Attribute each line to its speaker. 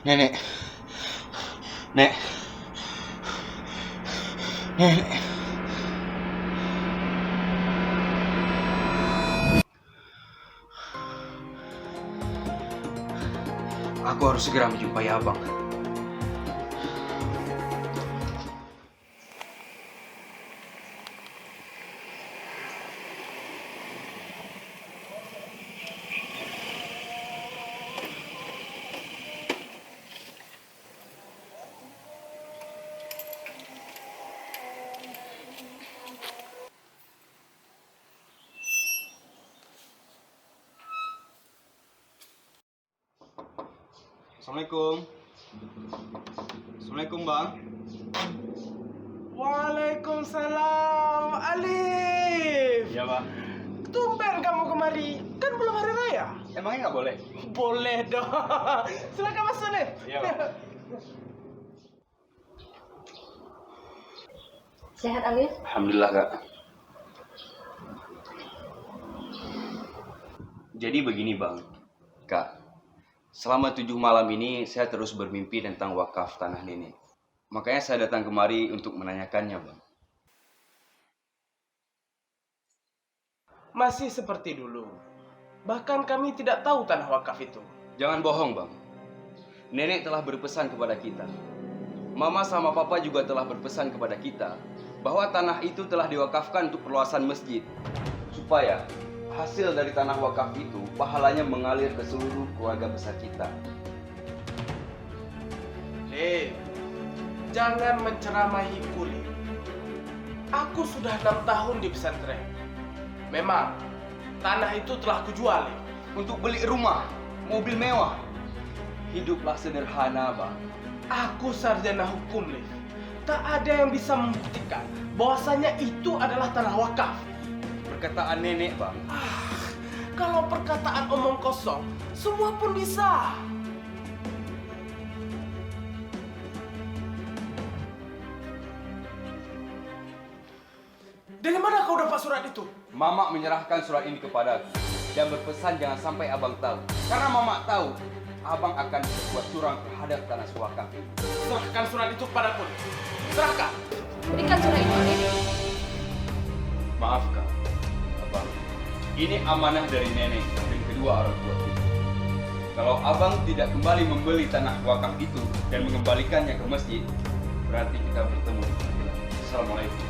Speaker 1: Nenek. Nek. Nenek. Aku harus segera menjumpai abang. Assalamualaikum. Assalamualaikum, Bang.
Speaker 2: Waalaikumsalam, Alif.
Speaker 1: Iya, Bang.
Speaker 2: Tumben kamu kemari. Kan belum hari raya.
Speaker 1: Emangnya nggak boleh?
Speaker 2: Boleh dong. Silakan masuk, Alif.
Speaker 1: Iya, Bang.
Speaker 3: Sehat, Alif?
Speaker 1: Alhamdulillah, Kak. Jadi begini, Bang. Kak, selama 7 malam ini saya terus bermimpi tentang wakaf tanah nenek. Makanya saya datang kemari untuk menanyakannya, Bang.
Speaker 2: Masih seperti dulu. Bahkan kami tidak tahu tanah wakaf itu.
Speaker 1: Jangan bohong, Bang. Nenek telah berpesan kepada kita. Mama sama Papa juga telah berpesan kepada kita bahwa tanah itu telah diwakafkan untuk perluasan masjid. Supaya hasil dari tanah wakaf itu pahalanya mengalir ke seluruh keluarga besar kita.
Speaker 2: Alif, jangan menceramahi kulit. Aku sudah 6 tahun di pesantren. Memang, tanah itu telah kujual, Alif.
Speaker 1: Untuk beli rumah, mobil mewah. Hiduplah sederhana, Bang.
Speaker 2: Aku sarjana hukum, Alif. Tak ada yang bisa membuktikan bahwasanya itu adalah tanah wakaf.
Speaker 1: Perkataan nenek, Bang.
Speaker 2: Kalau perkataan omong kosong, semua pun bisa. Dari mana kau dapat surat itu?
Speaker 1: Mama menyerahkan surat ini kepadaku dan berpesan jangan sampai abang tahu. Karena Mama tahu, abang akan berbuat curang terhadap tanah wakaf.
Speaker 2: Serahkan surat itu kepadaku. Serahkan.
Speaker 3: Berikan surat itu, Alif.
Speaker 1: Maaf, Kak. Abang, ini amanah dari nenek dan kedua orang tua kita. Kalau abang tidak kembali membeli tanah wakaf itu dan mengembalikannya ke masjid, berarti kita bertemu di pengadilan. Assalamualaikum.